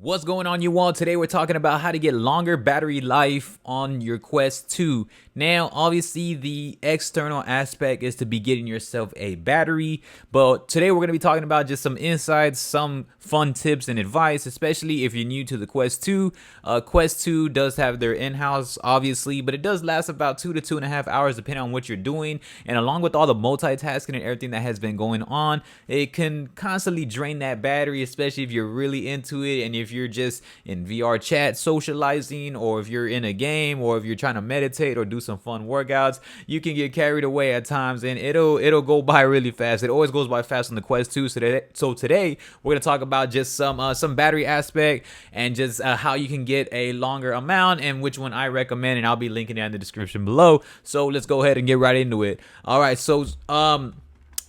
What's going on, you all? Today we're talking about how to get longer battery life on your Quest 2. Now, obviously, the external aspect is to be getting yourself a battery, but today we're going to be talking about just some insights, some fun tips and advice, especially if you're new to the Quest 2. Quest 2 does have their in-house, obviously, but it does last about 2 to 2.5 hours depending on what you're doing, and along with all the multitasking and everything that has been going on, it can constantly drain that battery, especially if you're really into it and if you're just in VR chat socializing, or if you're in a game, or if you're trying to meditate or do some fun workouts. You can get carried away at times and it'll go by really fast. It always goes by fast on the Quest 2. So today we're gonna talk about just some battery aspect and just how you can get a longer amount and which one I recommend, and I'll be linking it in the description below. So let's go ahead and get right into it. All right, so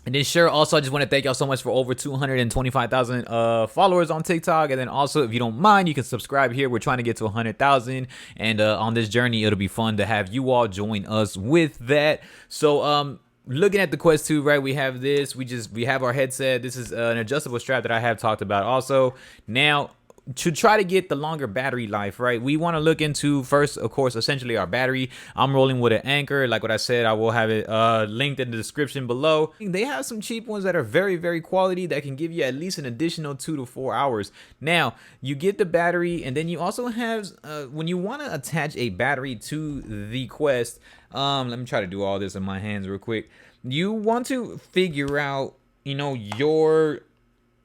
and then sure, also I just want to thank y'all so much for over 225,000 followers on TikTok. And then also, if you don't mind, you can subscribe here. We're trying to get to 100,000, and on this journey it'll be fun to have you all join us with that. So looking at the Quest 2, right, we have this, we have our headset. This is an adjustable strap that I have talked about also. Now, to try to get the longer battery life, right, we want to look into first, of course, essentially our battery. I'm rolling with an Anchor. Like what I said, I will have it linked in the description below. They have some cheap ones that are very quality that can give you at least an additional 2 to 4 hours. Now, you get the battery, and then you also have when you want to attach a battery to the Quest, let me try to do all this in my hands real quick. You want to figure out, you know,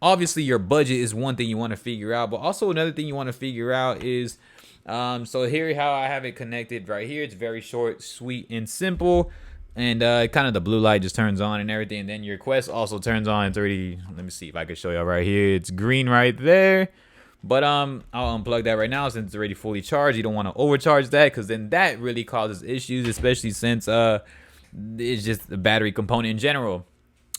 obviously your budget is one thing you want to figure out, but also another thing you want to figure out is so here how I have it connected right here. It's very short, sweet, and simple, and kind of the blue light just turns on and everything, and then your Quest also turns on. It's already, let me see if I can show y'all right here. It's green right there, but I'll unplug that right now since it's already fully charged. You don't want to overcharge that, because then that really causes issues, especially since it's just the battery component in general.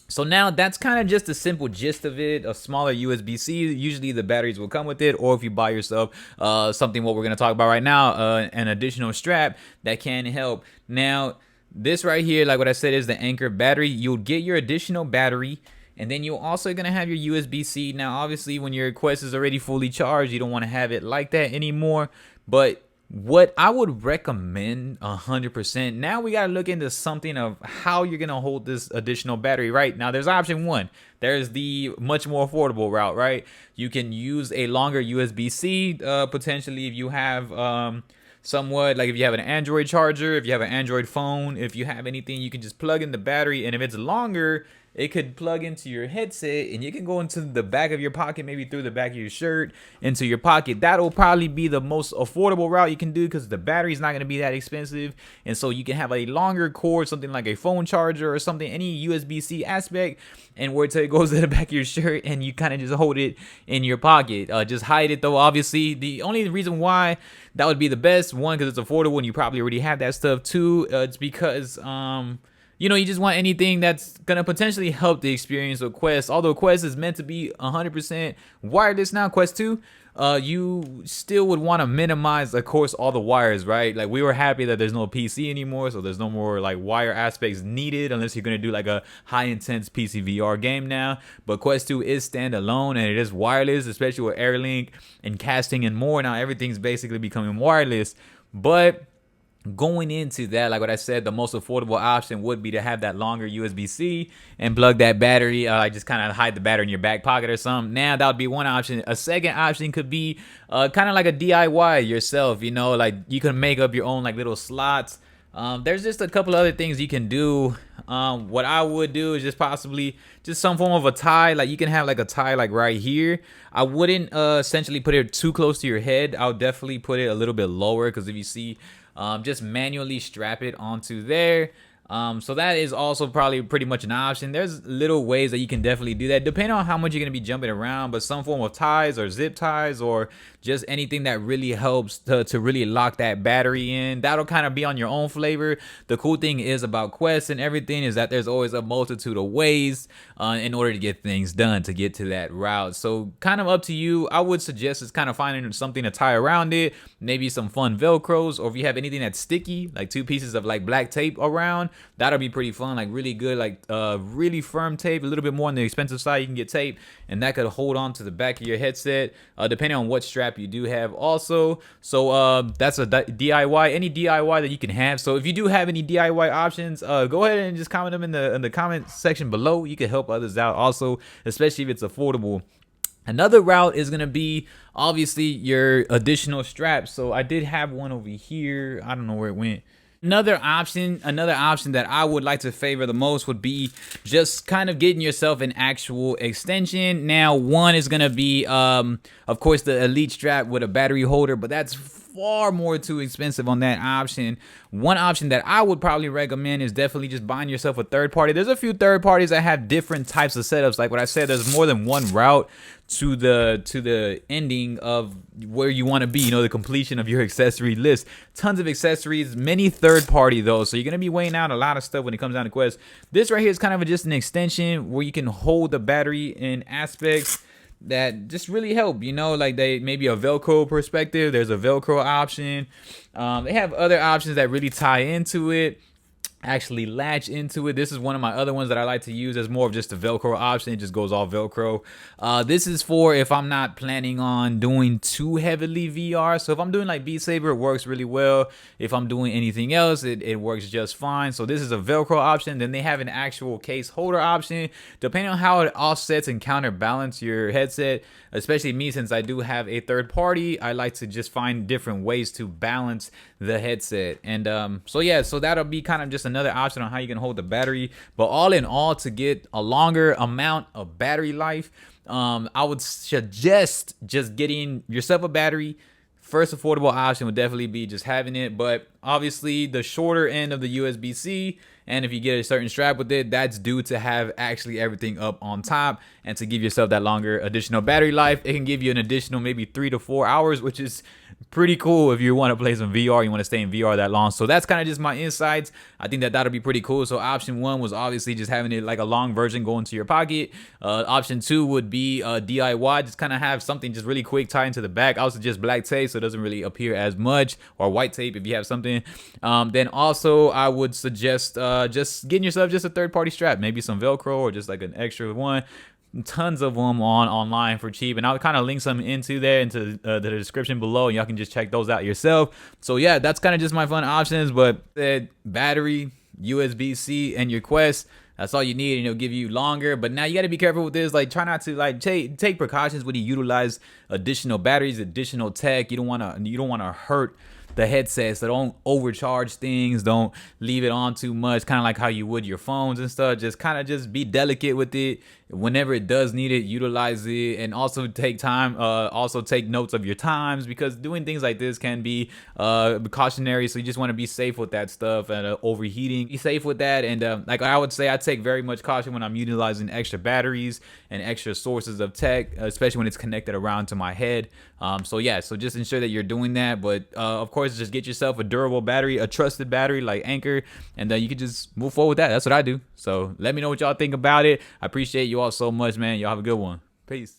So now that's kind of just the simple gist of it. A smaller USB-C, usually the batteries will come with it, or if you buy yourself something what we're going to talk about right now, an additional strap that can help. Now, this right here, like what I said, is the Anchor battery. You'll get your additional battery, and then you're also going to have your USB-C. Now, obviously, when your Quest is already fully charged, you don't want to have it like that anymore, but what I would recommend 100%, now we got to look into something of how you're going to hold this additional battery, right? Now, there's option one. There's the much more affordable route, right? You can use a longer USB-C, potentially, if you have somewhat, like if you have an Android charger, if you have an Android phone, if you have anything, you can just plug in the battery, and if it's longer, it could plug into your headset, and you can go into the back of your pocket, maybe through the back of your shirt into your pocket. That'll probably be the most affordable route you can do, because the battery's not going to be that expensive, and so you can have a longer cord, something like a phone charger or something, any USB-C aspect, and where it goes to the back of your shirt, and you kind of just hold it in your pocket. Just hide it though, obviously. The only reason why that would be the best, one, because it's affordable and you probably already have that stuff. Two, it's because you know, you just want anything that's gonna potentially help the experience of Quest. Although Quest is meant to be 100% wireless now, Quest 2, you still would want to minimize, of course, all the wires, right? Like, we were happy that there's no PC anymore, so there's no more like wire aspects needed unless you're gonna do like a high-intense PC VR game now. But Quest 2 is standalone, and it is wireless, especially with AirLink and casting and more. Now everything's basically becoming wireless, but going into that, like what I said, the most affordable option would be to have that longer USB-C and plug that battery, just kind of hide the battery in your back pocket or something. Now, that would be one option. A second option could be kind of like a DIY yourself, you know, like you can make up your own like little slots. There's just a couple other things you can do. What I would do is just possibly just some form of a tie. Like, you can have like a tie like right here. I wouldn't essentially put it too close to your head. I'll definitely put it a little bit lower, because if you see, just manually strap it onto there. So that is also probably pretty much an option. There's little ways that you can definitely do that depending on how much you're going to be jumping around, but some form of ties or zip ties or just anything that really helps to really lock that battery in. That'll kind of be on your own flavor. The cool thing is about Quest and everything is that there's always a multitude of ways in order to get things done, to get to that route. So kind of up to you. I would suggest is kind of finding something to tie around it, maybe some fun Velcros, or if you have anything that's sticky, like 2 pieces of like black tape around, that'll be pretty fun. Like really good, like really firm tape, a little bit more on the expensive side. You can get tape, and that could hold on to the back of your headset, depending on what strap you do have also. So that's a DIY, any DIY that you can have. So if you do have any DIY options, go ahead and just comment them in the comment section below. You can help others out also, especially if it's affordable. Another route is going to be obviously your additional straps. So I did have one over here. I don't know where it went. Another option that I would like to favor the most would be just kind of getting yourself an actual extension. Now, one is going to be, of course, the Elite strap with a battery holder, but that's far more too expensive on that option. One option that I would probably recommend is definitely just buying yourself a third party. There's a few third parties that have different types of setups. Like what I said, there's more than one route to the ending of where you want to be, you know, the completion of your accessory list. Tons of accessories, many third party though, so you're gonna be weighing out a lot of stuff when it comes down to Quest. This right here is kind of just an extension where you can hold the battery in aspects that just really help, you know, like they maybe a Velcro perspective. There's a Velcro option. They have other options that really tie into it, actually latch into it. This is one of my other ones that I like to use as more of just a Velcro option. It just goes all Velcro. This is for if I'm not planning on doing too heavily VR. So if I'm doing like Beat Saber, it works really well. If I'm doing anything else, it works just fine. So this is a Velcro option. Then they have an actual case holder option. Depending on how it offsets and counterbalance your headset, especially me, since I do have a third party, I like to just find different ways to balance the headset. And so yeah, so that'll be kind of just another option on how you can hold the battery. But all in all, to get a longer amount of battery life, I would suggest just getting yourself a battery. First affordable option would definitely be just having it, but obviously the shorter end of the USB-C, and if you get a certain strap with it, that's due to have actually everything up on top and to give yourself that longer additional battery life. It can give you an additional maybe 3 to 4 hours, which is pretty cool if you want to play some VR, you want to stay in VR that long. So that's kind of just my insights. I think that that'll be pretty cool. So option one was obviously just having it like a long version go into your pocket. Option two would be DIY, just kind of have something just really quick tied into the back. I would suggest black tape so it doesn't really appear as much, or white tape if you have something. Then also I would suggest just getting yourself just a third-party strap, maybe some Velcro or just like an extra one. Tons of them online for cheap, and I'll kind of link some into the description below, and y'all can just check those out yourself. So yeah, that's kind of just my fun options. But battery, USB-C, and your Quest, that's all you need, and it'll give you longer. But now you got to be careful with this. Like, try not to like take precautions when you utilize additional batteries, additional tech. You don't want to hurt the headset, so don't overcharge things, don't leave it on too much, kind of like how you would your phones and stuff. Just kind of just be delicate with it. Whenever it does need it, utilize it, and also take time, also take notes of your times, because doing things like this can be cautionary. So you just want to be safe with that stuff, and overheating, be safe with that. And like I would say, I take very much caution when I'm utilizing extra batteries and extra sources of tech, especially when it's connected around to my head. So yeah, so just ensure that you're doing that. But of course, just get yourself a durable battery, a trusted battery like Anchor, and you can just move forward with that. That's what I do. So let me know what y'all think about it. I appreciate you all so much, man. Y'all have a good one. Peace.